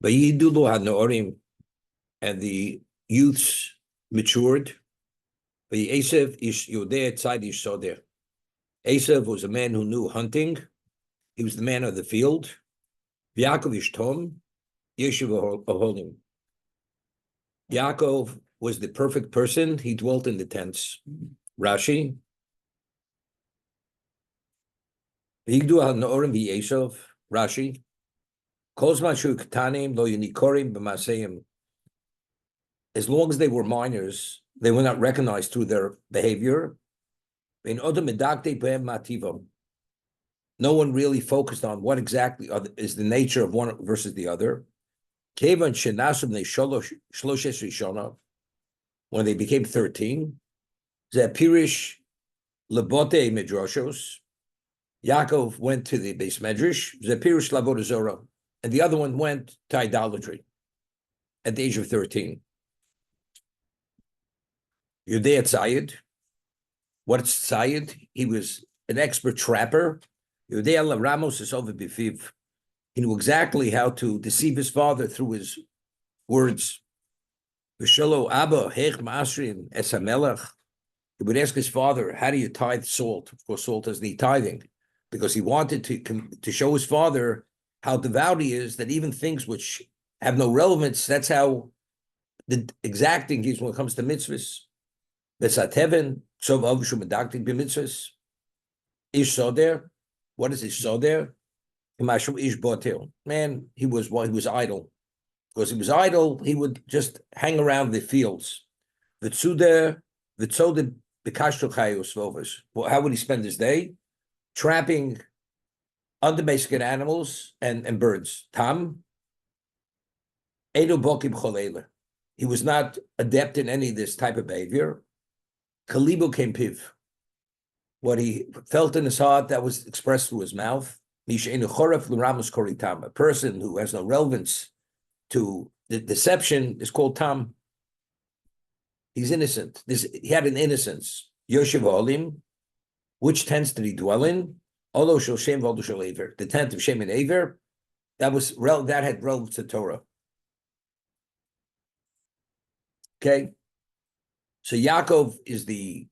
Vayidulu hanorim, and the youths matured. Esav ish Yodeh tzad ish soder. Esav was a man who knew hunting. He was the man of the field. Yaakov ish tom, Yeshiv aholim. Yaakov was the perfect person. He dwelt in the tents. Rashi. V'yigdu hanorim v'Esav. Rashi. Kozman shu ketanim lo yunikorim b'maseim. As long as they were minors, they were not recognized through their behavior. No one really focused on what exactly is the nature of one versus the other. When they became 13, Pirish Lebote Midrashos, Yaakov went to the base medrash, Pirish Lavodah Zorah, and the other one went to idolatry at the age of 13. Yudea Tzayid. What's Tzayid? He was an expert trapper. Yudea La Ramos is over Bifiv. He knew exactly how to deceive his father through his words. V'shalo Abba Hech Ma'asrin Es HaMelech. He would ask his father, how do you tithe salt? Of course, salt doesn't need tithing, because he wanted to show his father how devout he is, that even things which have no relevance, that's how the exacting is when it comes to mitzvahs. V'sateven, Ksov Avushu Medaktik b'mitzvahs. Ish Soder. What is Ish Soder? Ish Botel. Man, he was idle. Because he was idle, he would just hang around the fields. V'tzuder, v'tzode b'kashto chayos vovas. Well, how would he spend his day? Trapping underbasic animals and birds. Tam. Edo bokim choleila. He was not adept in any of this type of behavior. Kalibu came piv. What he felt in his heart, that was expressed through his mouth. A person who has no relevance to the deception is called tam. He's innocent. He had an innocence. Yoshev Olim. Which tents did he dwell in? Olo shel Shem v'olo shel Aver. The tent of Shem and Aver, that had relevance to Torah. Okay. So Yaakov is the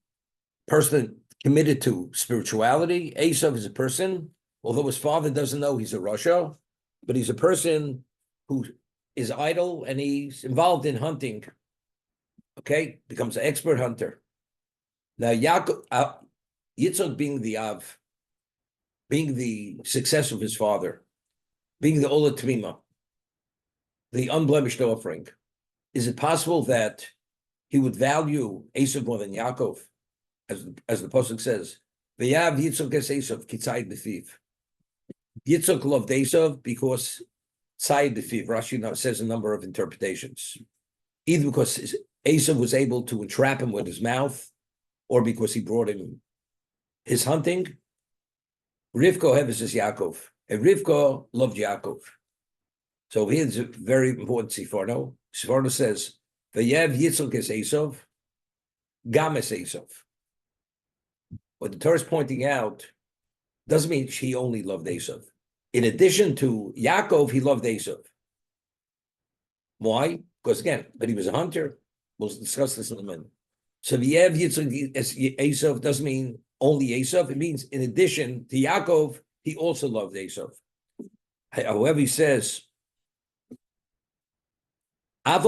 person committed to spirituality. Esav is a person, although his father doesn't know he's a Rasha, but he's a person who is idle and he's involved in hunting. Okay, becomes an expert hunter. Now Yaakov, Yitzchak being the Av, being the successor of his father, being the Ola Tmima, the unblemished offering, is it possible that he would value Esav more than Yaakov, as the pasuk says? V'yav Yitzchak es Esav kitzayid b'fiv. Yitzchak loved Esav because tzayid b'fiv. Rashi now says a number of interpretations, either because Esav was able to entrap him with his mouth, or because he brought him his hunting. Rivka heves is Yaakov, and Rivka loved Yaakov. So here's a very important Siforno. Siforno says, "V'yev Yitzchak es Esav, gam es Esav." What the Torah is pointing out doesn't mean he only loved Esav. In addition to Yaakov, he loved Esav. Why? Because again, but he was a hunter. We'll discuss this in a minute. So V'yev Yitzchak es Esav doesn't mean only Esav. It means in addition to Yaakov, he also loved Esav. However, he says, that's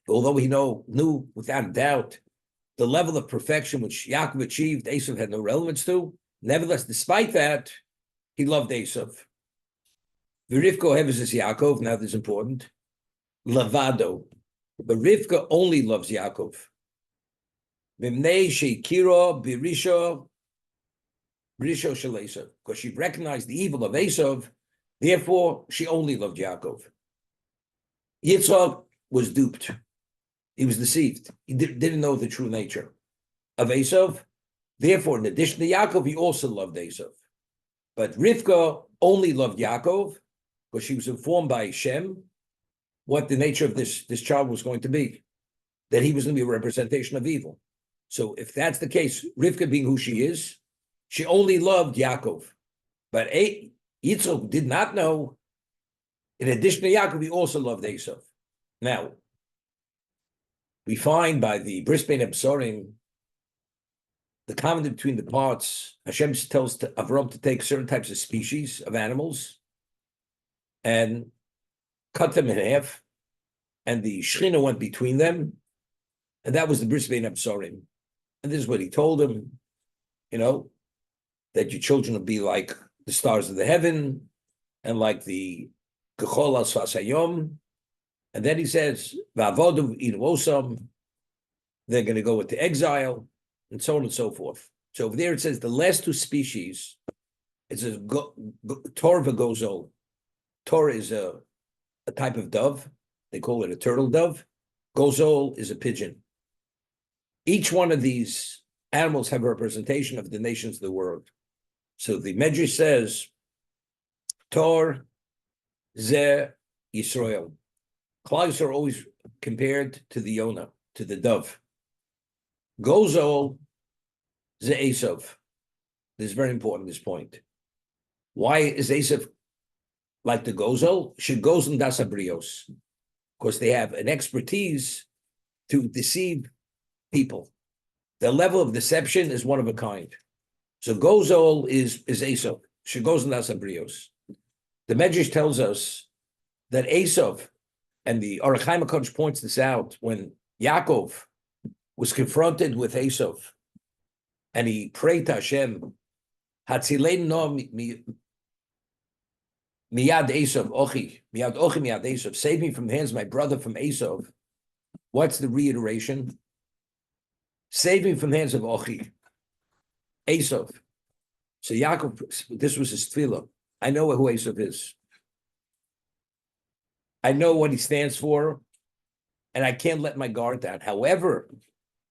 although he knew without a doubt the level of perfection which Yaakov achieved, Esav had no relevance to. Nevertheless, despite that, he loved Esav. V'rivka heves is Yaakov. Now this is important. Lavado, but Rivka only loves Yaakov. V'mnei sheikiro birisho shel Esav, because she recognized the evil of Esav. Therefore, she only loved Yaakov. Yitzchak was duped. He was deceived. He didn't know the true nature of Esav. Therefore, in addition to Yaakov, he also loved Esav. But Rivka only loved Yaakov because she was informed by Shem what the nature of this child was going to be, that he was going to be a representation of evil. So if that's the case, Rivka being who she is, she only loved Yaakov. But Yitzchak did not know. In addition to Yaakov, he also loved Esav. Now, we find by the Bris Bein Absorim, the common between the parts, Hashem tells Avram to take certain types of species of animals and cut them in half, and the Shechina went between them, and that was the Bris Bein Absorim. And this is what he told him, that your children will be like the stars of the heaven, and like the Kechol al Sfas. And then he says, Va'avodu Idvosam, they're going to go into exile, and so on and so forth. So over there it says the last two species, it says Torah v'gozol. Torah is a type of dove. They call it a turtle dove. Gozol is a pigeon. Each one of these animals have a representation of the nations of the world. So the Medrash says, Tor ze Yisrael. Klal are always compared to the Yonah, to the dove. Gozol ze Esav. This is very important, this point. Why is Esav like the Gozol? She goes in das abrios. Because they have an expertise to deceive people. The level of deception is one of a kind. So Gozol is Esav. She goes in das abrios. The Medrash tells us that Esav, and the Orach Chaim HaKadosh points this out, when Yaakov was confronted with Esav, and he prayed to Hashem, Hatzilein no miyad Esav, miyad Esav, save me from the hands of my brother from Esav. What's the reiteration? Save me from the hands of Ochi, Esav. So Yaakov, this was his tefillah. I know who Esav is. I know what he stands for, and I can't let my guard down. However,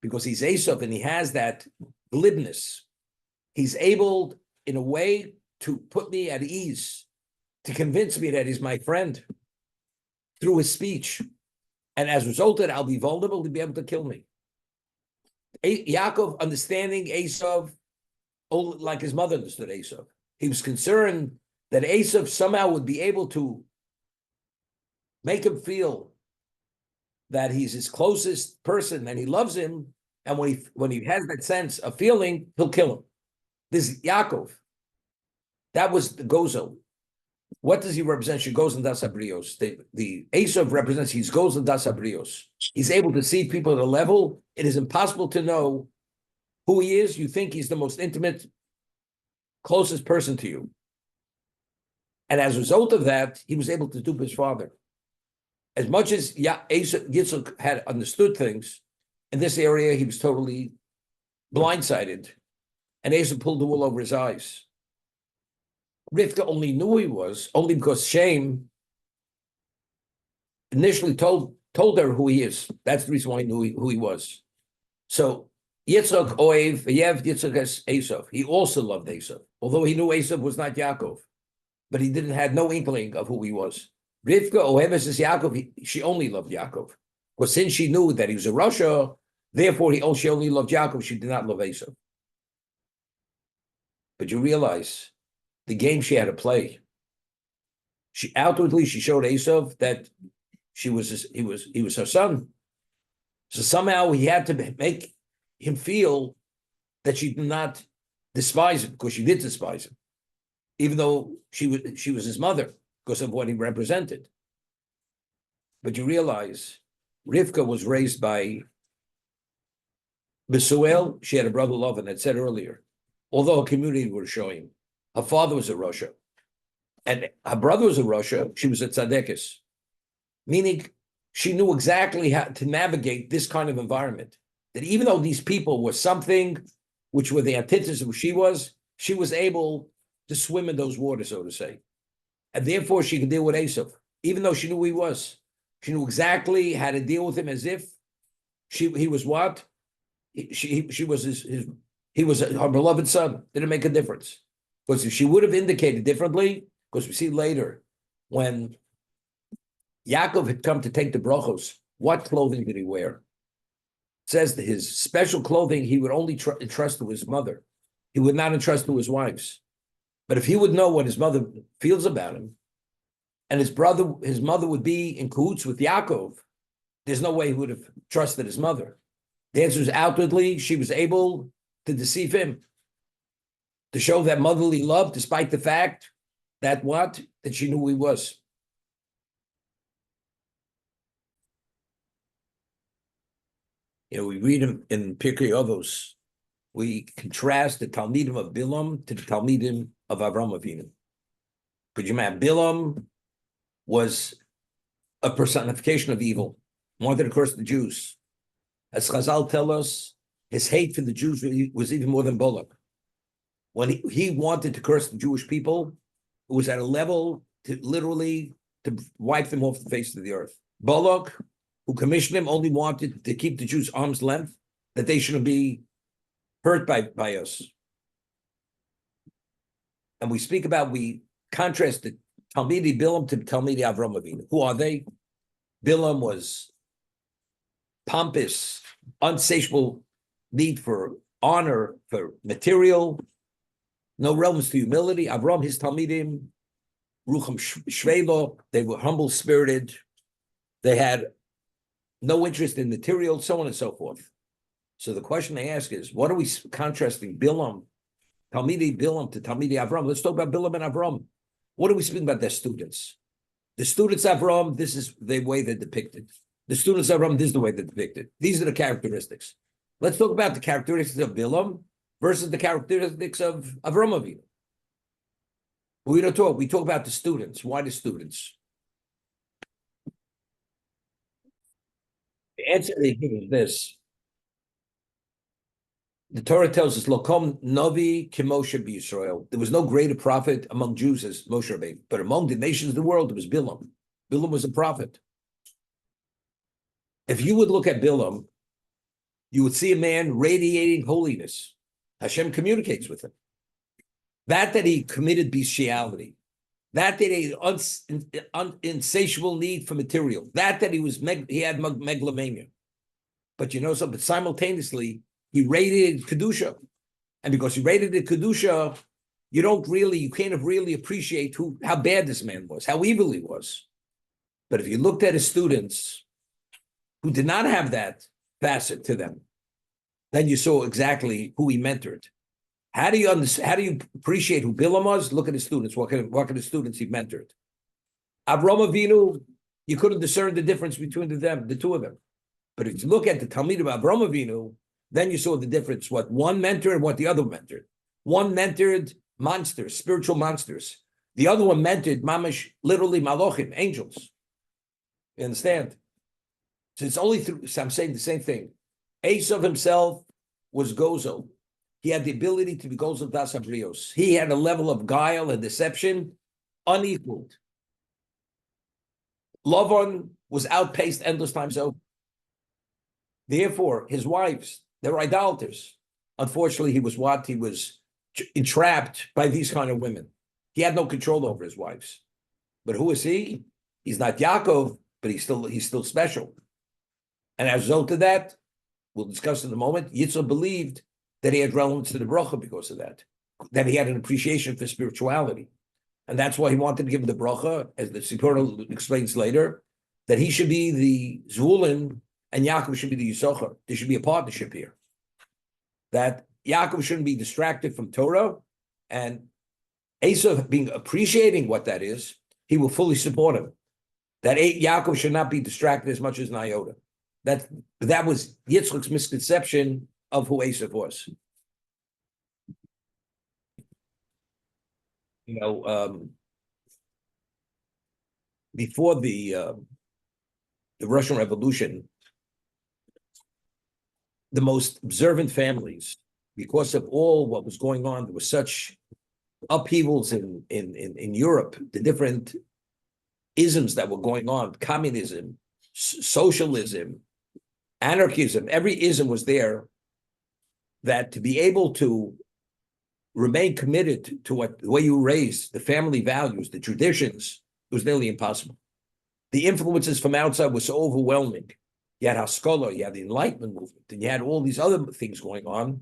because he's Esav and he has that glibness, he's able, in a way, to put me at ease, to convince me that he's my friend through his speech. And as a result of it, I'll be vulnerable to be able to kill me. Yaakov understanding Esav like his mother understood Esav. He was concerned that Esav somehow would be able to make him feel that he's his closest person and he loves him. And when he has that sense of feeling, he'll kill him. This is Yaakov. That was the Gozol. What does he represent? She goes in das abrios. The Esav represents he goes in das abrios. He's able to see people at a level it is impossible to know who he is. You think he's the most intimate, closest person to you. And as a result of that, he was able to dupe his father. As much as Yitzchak had understood things, in this area, he was totally blindsided. And Esav pulled the wool over his eyes. Rivka only knew who he was, only because Shem initially told her who he is. That's the reason why he knew who he was. So Yitzchak Oev, Yitzchak as Esav. He also loved Esav, although he knew Esav was not Yaakov, but he had no inkling of who he was. Rivka Oeves is Yaakov. She only loved Yaakov, because since she knew that he was a Rasha, therefore she only loved Yaakov. She did not love Esav. But you realize the game she had to play. She outwardly showed Esav that he was her son. So somehow he had to make him feel that she did not despise him, because she did despise him, even though she was his mother because of what he represented. But you realize Rivka was raised by Besuel. She had a brother Lavan, I said earlier. Although her community was showing, her father was a Rasha, and her brother was a Rasha. She was a tzadekis, meaning she knew exactly how to navigate this kind of environment. That even though these people were something which were the antithesis of who she was able to swim in those waters, so to say. And therefore she could deal with Esav. Even though she knew who he was, she knew exactly how to deal with him as if he was what? He was her beloved son. Didn't make a difference. Because if she would have indicated differently, because we see later, when Yaakov had come to take the brachos, what clothing did he wear? It says that his special clothing he would only entrust to his mother. He would not entrust to his wives. But if he would know what his mother feels about him, and his mother would be in cahoots with Yaakov, there's no way he would have trusted his mother. The answer is outwardly, she was able to deceive him, to show that motherly love, despite the fact that what? That she knew who he was. We read him in Pirkei Avos. We contrast the Talmidim of Bilam to the Talmidim of Avram Avinu. Could you imagine? Bilam was a personification of evil, wanted to curse the Jews. As Chazal tell us, his hate for the Jews was even more than Balak. When he wanted to curse the Jewish people, it was at a level to literally to wipe them off the face of the earth. Balak, who commissioned him, only wanted to keep the Jews arm's length, that they shouldn't be hurt by us. And we contrast the Talmidi Bilam to Talmidi Avram Avinu. Who are they? Bilam was pompous, unsatiable need for honor, for material, no relevance to humility. Avram, his Talmidim, Rucham Shvelo, they were humble-spirited. They had no interest in material, so on and so forth. So the question I ask is, what are we contrasting Bilam, Talmidi Bilam to Talmidi Avram? Let's talk about Bilam and Avram. What are we speaking about their students? The students of Avram, this is the way they're depicted. The students of Avram, this is the way they're depicted. These are the characteristics. Let's talk about the characteristics of Bilam versus the characteristics of Avram Avinu. We don't talk. We talk about the students. Why the students? The answer they give is this. The Torah tells us, Lokom Novi Kimoshe B'Yisrael. There was no greater prophet among Jews as Moshe Rabbeinu, but among the nations of the world, it was Bilam. Bilam was a prophet. If you would look at Bilam, you would see a man radiating holiness. Hashem communicates with him. That he committed bestiality, that he had insatiable need for material, that he had megalomania. But you know something, simultaneously, he radiated Kedusha. And because he radiated Kedusha, you can't really appreciate how bad this man was, how evil he was. But if you looked at his students who did not have that facet to them, then you saw exactly who he mentored. How do you appreciate who Bilam was? Look at his students. What kind of students he mentored? Avram Avinu, you couldn't discern the difference between the two of them. But if you look at the Talmid of Avram Avinu, then you saw the difference, what one mentored and what the other mentored. One mentored monsters, spiritual monsters. The other one mentored mamash, literally malochim, angels. You understand? So it's only through, so I'm saying the same thing. Esav himself was Gozel. He had the ability to be Gozel Das Abrios. He had a level of guile and deception unequaled. Lavan was outpaced endless times over. Therefore, his wives, they were idolaters. Unfortunately, he was entrapped by these kind of women. He had no control over his wives. But who is he? He's not Yaakov, but he's still special. And as a result of that, we'll discuss in a moment, Yitzhak believed that he had relevance to the bracha because of that he had an appreciation for spirituality. And that's why he wanted to give him the bracha, as the Sipur explains later, that he should be the Zvulun and Yaakov should be the Yisachar. There should be a partnership here. That Yaakov shouldn't be distracted from Torah, and Esav appreciating what that is, he will fully support him. That Yaakov should not be distracted as much as an iota. That was Yitzchak's misconception of who Esav was. Before the Russian Revolution, the most observant families, because of all what was going on, there was such upheavals in Europe, the different isms that were going on, communism, socialism, anarchism, every ism was there, that to be able to remain committed to the way you raised, the family values, the traditions, it was nearly impossible. The influences from outside were so overwhelming. You had Haskalah, you had the Enlightenment movement, and you had all these other things going on,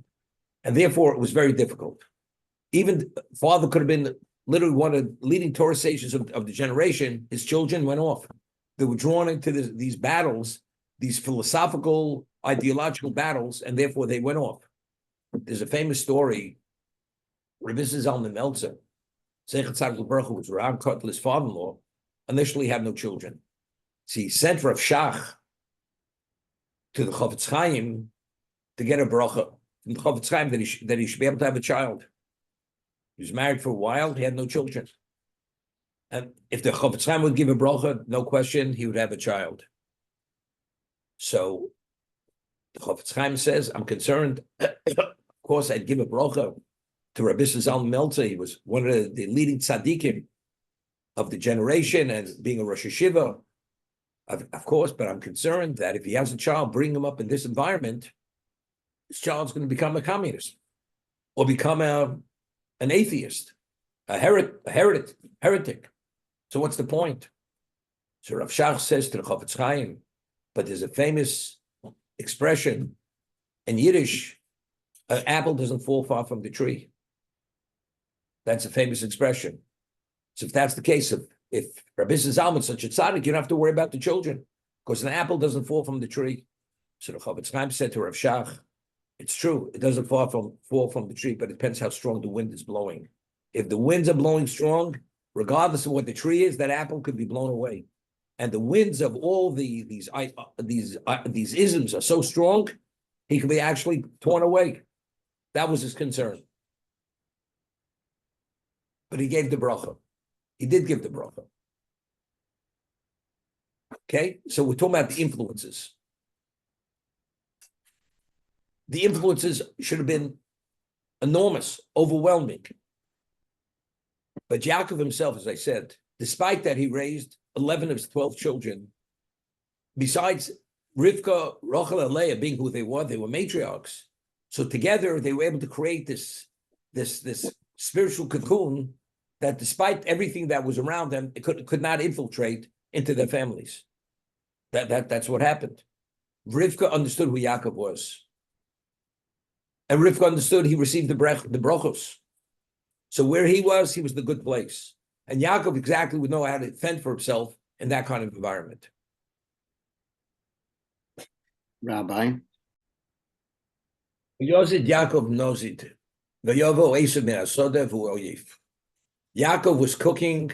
and therefore it was very difficult. even father could have been literally one of the leading Torah sages of the generation. His children went off. They were drawn into these battles, these philosophical, ideological battles, and therefore they went off. There's a famous story. Rabbi Zalman Meltzer, Zeichat Tzaddik Baruch Hu, was Rav Kotler's father-in-law, initially had no children. So he sent Rav Shach to the Chofetz Chaim to get a bracha from the Chofetz Chaim that he should be able to have a child. He was married for a while, he had no children. And if the Chofetz Chaim would give a bracha, no question, he would have a child. So the Chofetz Chaim says, I'm concerned. Of course, I'd give a bracha to Rabbi Zalman Meltzer. He was one of the leading tzaddikim of the generation and being a Rosh Hashiva, of course, but I'm concerned that if he has a child, bring him up in this environment, this child's going to become a communist or become an atheist, a heretic. So what's the point? So Rav Shach says to the Chofetz Chaim, but there's a famous expression in Yiddish, an apple doesn't fall far from the tree. That's a famous expression. So if that's the case, if Rabbi Zalman is such a tzaddik, you don't have to worry about the children, because an apple doesn't fall from the tree. So the Chofetz Chaim said to Rav Shach, it's true, it doesn't fall from the tree, but it depends how strong the wind is blowing. If the winds are blowing strong, regardless of what the tree is, that apple could be blown away. And the winds of all these isms are so strong, he could be actually torn away. That was his concern. But he gave the bracha. He did give the bracha. Okay, so we're talking about the influences. The influences should have been enormous, overwhelming. But Yaakov himself, as I said, despite that, he raised 11 of his 12 children. Besides Rivka, Rachel, and Leah being who they were matriarchs. So together, they were able to create this spiritual cocoon that, despite everything that was around them, it could not infiltrate into their families. That's what happened. Rivka understood who Yaakov was. And Rivka understood he received the brachos. So where he was the good place. And Yaakov exactly would know how to fend for himself in that kind of environment. Rabbi? Yozid Yaakov knows it. Yaakov was cooking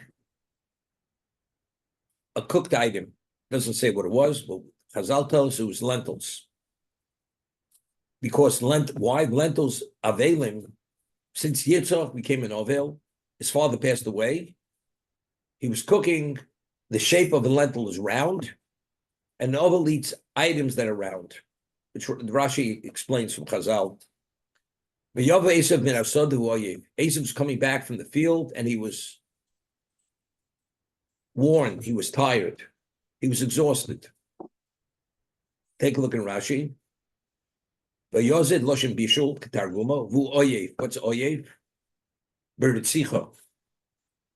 a cooked item. Doesn't say what it was, but Chazal tells us it was lentils. Because why lentils avelim? Since Yitzchak became an ovel, his father passed away. He was cooking. The shape of a lentil is round, and the ovel eats items that are round, which Rashi explains from Chazal. Esav was coming back from the field, and he was worn. He was tired. He was exhausted. Take a look in Rashi. Vayozed loshem bishul k'targuma vu oyev. What's oyev? B'ritzicha.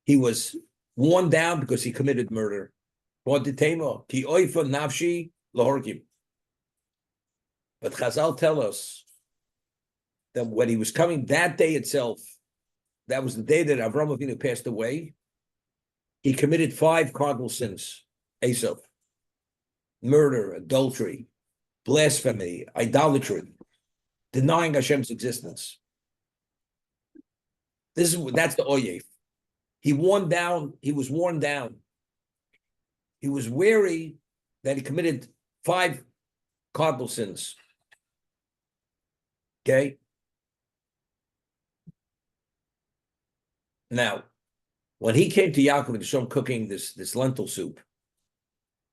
He was worn down because he committed murder. V'oditema ki oifa nafshi lahorgim. But Chazal tell us that when he was coming that day itself, that was the day that Avram Avinu passed away, he committed 5 cardinal sins. Esav. Murder, adultery, blasphemy, idolatry, denying Hashem's existence. That's the oyev. He was worn down. He was weary that he committed 5 cardinal sins. Okay? Now, when he came to Yaakov and saw him cooking this lentil soup,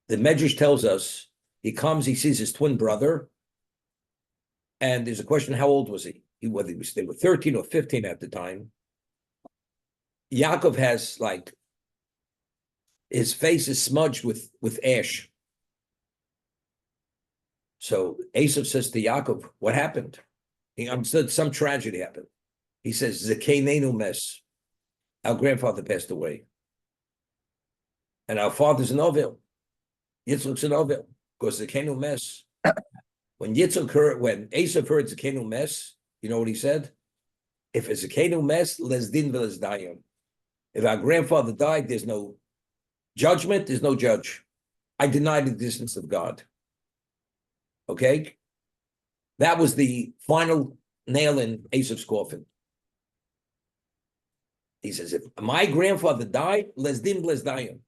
the Medrash tells us he comes, he sees his twin brother, and there's a question: how old was he? They were 13 or 15 at the time. Yaakov has his face is smudged with ash. So Esav says to Yaakov, "What happened?" He understood some tragedy happened. He says, "Zekenenu mes." Our grandfather passed away, and our father's an ovel. Yitzchak's an ovel because Zekenu mes. When Esav heard Zekenu mes, you know what he said? If it's a Kenu mes, les din veles dayan. If our grandfather died, there's no judgment, there's no judge. I deny the existence of God. Okay? That was the final nail in Esav's coffin. He says, if my grandfather died, les din veles dayan.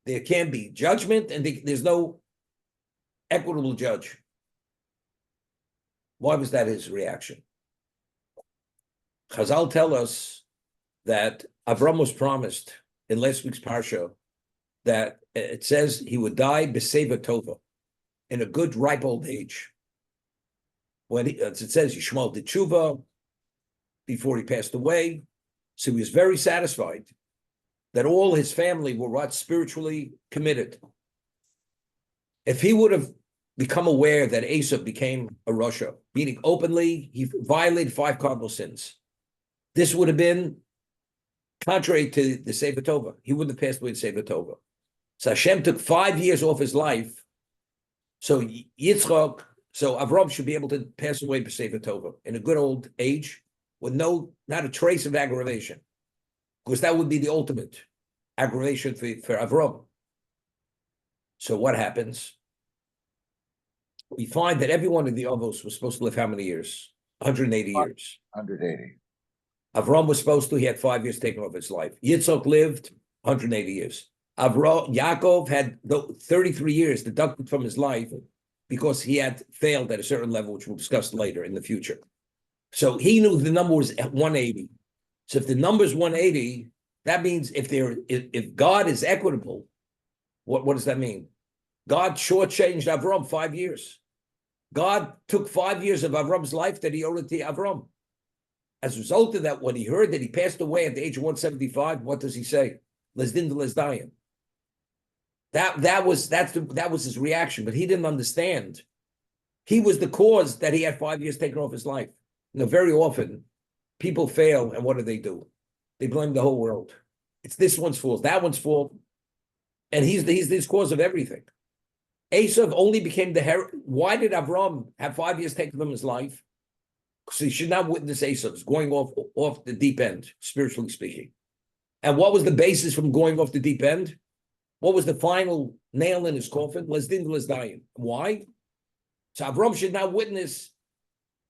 There can be judgment, and there's no equitable judge. Why was that his reaction? Chazal tell us that Avram was promised in last week's parsha that it says he would die b'seva tova, in a good ripe old age. When as it says Yishmael did tshuva before he passed away, so he was very satisfied that all his family were what spiritually committed. If he would have become aware that Esav became a Rasha, meaning openly he violated 5 cardinal sins, this would have been contrary to the Sefer Tova. He wouldn't have passed away in Sefer Tova. So Hashem took 5 years off his life. So Yitzchak, so Avram should be able to pass away in Sefer Tova in a good old age with not a trace of aggravation, because that would be the ultimate aggravation for Avram. So what happens? We find that every one of the Avos was supposed to live how many years? 180 years. 180. Avram was supposed to, he had 5 years taken off his life. Yitzchak lived 180 years. Yaakov had 33 years deducted from his life because he had failed at a certain level, which we'll discuss later in the future. So he knew the number was at 180. So if the number is 180, that means if God is equitable, what does that mean? God shortchanged Avram 5 years. God took 5 years of Avram's life that he owed it to Avram. As a result of that, when he heard that he passed away at the age of 175, what does he say? Les din les dayan. That was his reaction, but he didn't understand. He was the cause that he had 5 years taken off his life. Very often, people fail, and what do? They blame the whole world. It's this one's fault, that one's fault, and he's the cause of everything. Esav only became Why did Avram have 5 years taken from his life? Because he should not witness Esav's going off the deep end, spiritually speaking. And what was the basis from going off the deep end? What was the final nail in his coffin? Les din les dayan. Why? So Avram should not witness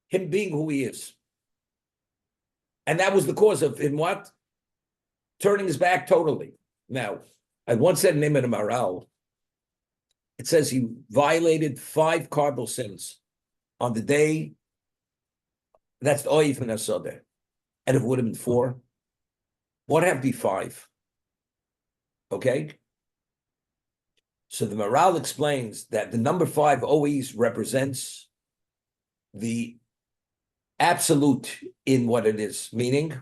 him being who he is. And that was the cause of him what? Turning his back totally. Now, I once said in the name of the Maral, it says he violated 5 cardinal sins on the day. That's the Oif and Asodeh. And if it would have been 4, what have to be 5? Okay? So the Maral explains that the number 5 always represents the absolute in what it is, meaning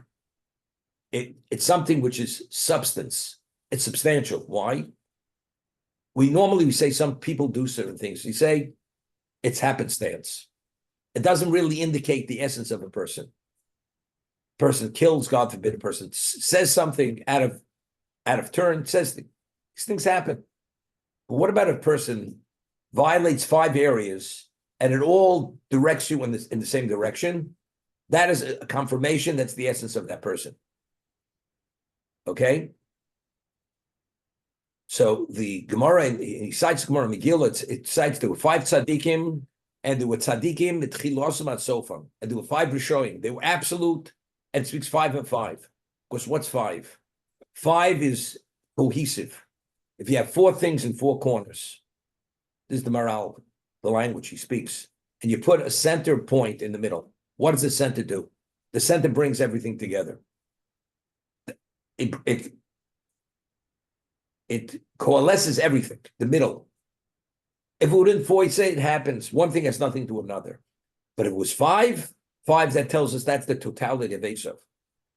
it's something which is substance. It's substantial. Why? We normally say some people do certain things. We say it's happenstance. It doesn't really indicate the essence of a person. Person kills, God forbid, a person says something out of turn, says these things happen. But what about a person violates 5 areas and it all directs you in the same direction? That is a confirmation. That's the essence of that person. Okay? So the Gemara, he cites Gemara Megillah, it cites there were 5 tzaddikim, and there were tzaddikim, tchilosim at sofam, and there were 5 rishoyim. They were absolute, and it speaks 5 and 5. Because what's 5? 5 is cohesive. If you have 4 things in 4 corners, this is the Maral, the language he speaks, and you put a center point in the middle. What does the center do? The center brings everything together. It coalesces everything, the middle. If it wouldn't 4, you'd say it happens. One thing has nothing to do with another. But if it was 5, that tells us that's the totality of Esav.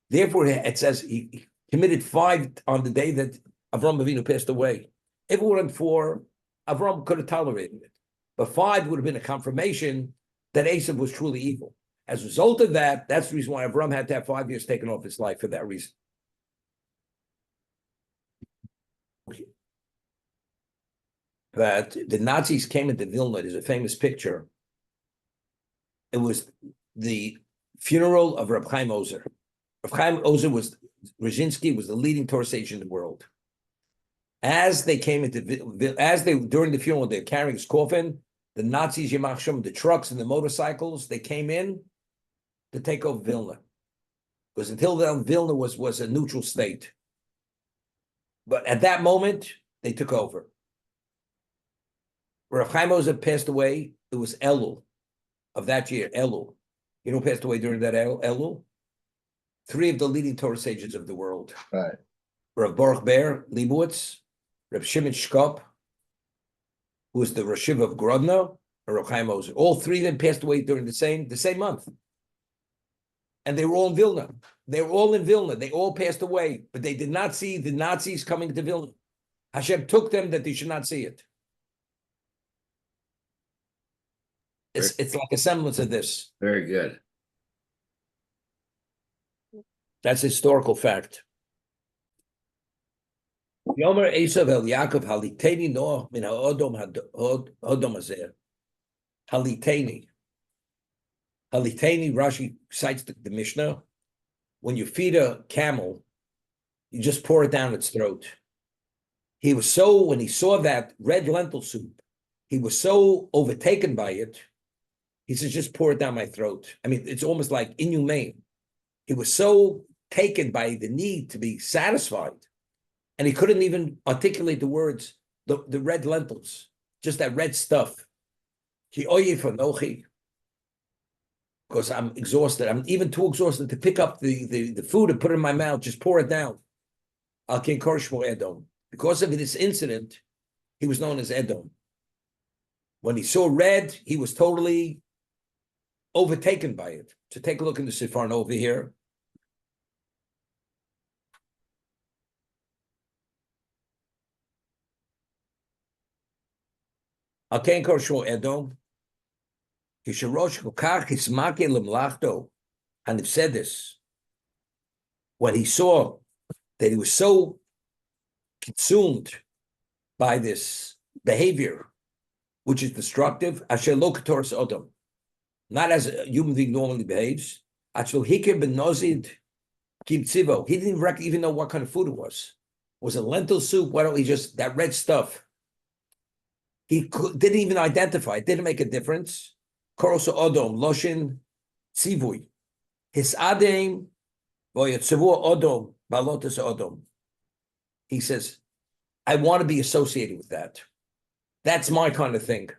Therefore, it says he committed 5 on the day that Avram Avinu passed away. If it weren't 4, Avram could have tolerated it. But 5 would have been a confirmation that Esav was truly evil. As a result of that, that's the reason why Avram had to have 5 years taken off his life for that reason. That the Nazis came into Vilna. There's a famous picture. It was the funeral of Reb Chaim Ozer. Reb Chaim Ozer Brzezinski was the leading Torah sage in the world. As they came during the funeral, they're carrying his coffin, the Nazis, Yamach Shem, the trucks and the motorcycles, they came in to take over Vilna. Because until then, Vilna was a neutral state. But at that moment, they took over. Rav Chaim Ozer passed away. It was Elul of that year, Elul. You know who passed away during that Elul? 3 of the leading Torah sages of the world. Right. Rav Baruch Ber Leibowitz, Rav Shimon Shkop, who was the Rosh Yeshiva of Grodno, and Rav Chaim Ozer. All 3 of them passed away during the same month. And they were all in Vilna. They were all in Vilna. They all passed away, but they did not see the Nazis coming to Vilna. Hashem took them that they should not see it. It's like a semblance of this. Very good. That's historical fact. Yomer Esav El Yaakov Haliteni Noach Min Ha'odom Hazer. Haliteni. Haliteni, Rashi cites the Mishnah. When you feed a camel, you just pour it down its throat. When he saw that red lentil soup, he was so overtaken by it, he says, just pour it down my throat. I mean, it's almost like inhumane. He was so taken by the need to be satisfied, and he couldn't even articulate the words, the red lentils, just that red stuff. Because I'm exhausted. I'm even too exhausted to pick up the food and put it in my mouth, just pour it down. Because of this incident, he was known as Edom. When he saw red, he was totally overtaken by it. So take a look in the Sifar over here. Edom. And it said this, when he saw that he was so consumed by this behavior, which is destructive, not as a human being normally behaves, he didn't even know what kind of food it was. Was it lentil soup? Why don't we just, that red stuff? Didn't even identify, it didn't make a difference. Koroso Odom, Loshin, Tzivui. His Adem, Voyatzevu Odom, Balotis Odom. He says, I want to be associated with that. That's my kind of thing.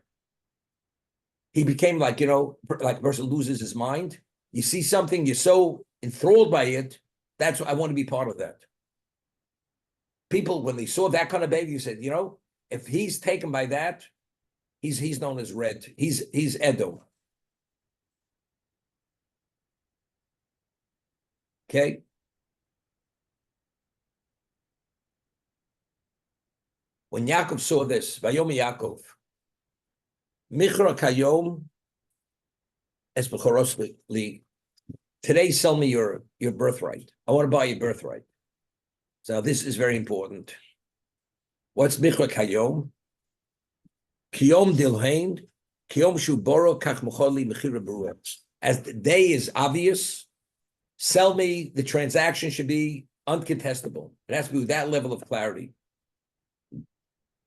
He became like a person loses his mind. You see something, you're so enthralled by it, that's what I want to be part of that. People, when they saw that kind of baby, you said, if he's taken by that, he's known as red. He's Edom. Okay. When Yaakov saw this, Vayom Yaakov, Michra Kayom es Bechoros li. Today, sell me your birthright. I want to buy your birthright. So this is very important. What's Michra Kayom? Kiyom Dilhain, Kiyom Shuboro Kach Mocholi Mechira Beruah. As the day is obvious, sell me, the transaction should be uncontestable. It has to be with that level of clarity.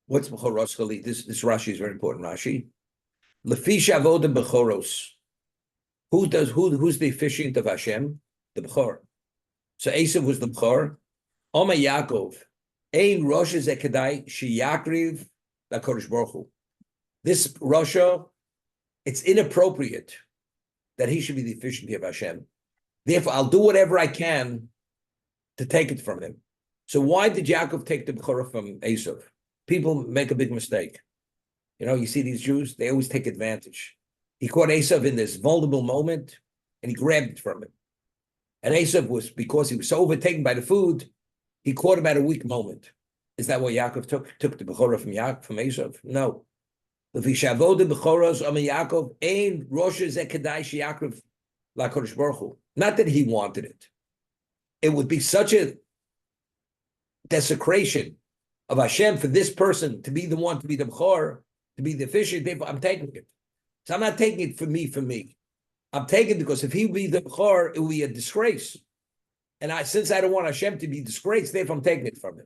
What's Bechoros Chali? This Rashi is very important, Rashi. Lefish Avoda Bechoros. Who's the officiant of Hashem? The Bechor. So Esav was the Bechor. Oma Yaakov. Ein Rosh Zekedai Sheyakriv LaKodesh Baruch Hu. This Russia, it's inappropriate that he should be the officiant of Hashem. Therefore, I'll do whatever I can to take it from him. So why did Yaakov take the Bechorah from Esav? People make a big mistake. You see these Jews, they always take advantage. He caught Esav in this vulnerable moment, and he grabbed it from him. And Esav because he was so overtaken by the food, he caught him at a weak moment. Is that what Yaakov took the Bechorah from Esav? No. Not that he wanted it. It would be such a desecration of Hashem for this person to be the one to be the Bechor, to be the officiant. I'm taking it. So I'm not taking it for me. I'm taking because if he would be the Bechor, it would be a disgrace. And since I don't want Hashem to be disgraced, therefore I'm taking it from him.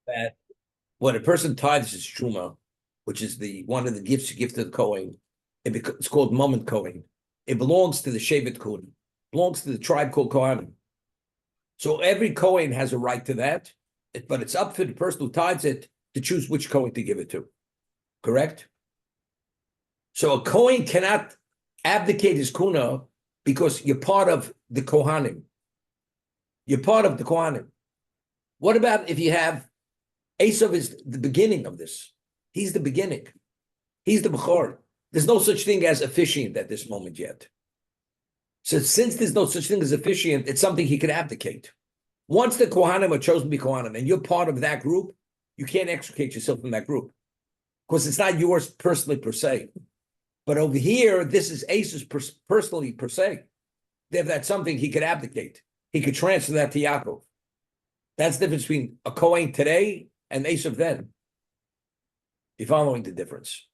That when a person tithes his truma, which is one of the gifts you give to the Kohen, it's called moment Kohen. It belongs to the Shevet Kohen, belongs to the tribe called Kohanim. So every Kohen has a right to that, but it's up to the person who tithes it to choose which Kohen to give it to. Correct? So a Kohen cannot abdicate his kuna because you're part of the Kohanim. You're part of the Kohanim. What about if you have Esav is the beginning of this? He's the beginning. He's the Bechor. There's no such thing as officiant at this moment yet. So since there's no such thing as officiant, it's something he could abdicate. Once the Kohanim are chosen to be Kohanim and you're part of that group, you can't extricate yourself from that group because it's not yours personally per se. But over here, this is Esau's personally per se. If that's something he could abdicate, he could transfer that to Yaakov. That's the difference between a Kohen today and Esau then. You're following the difference.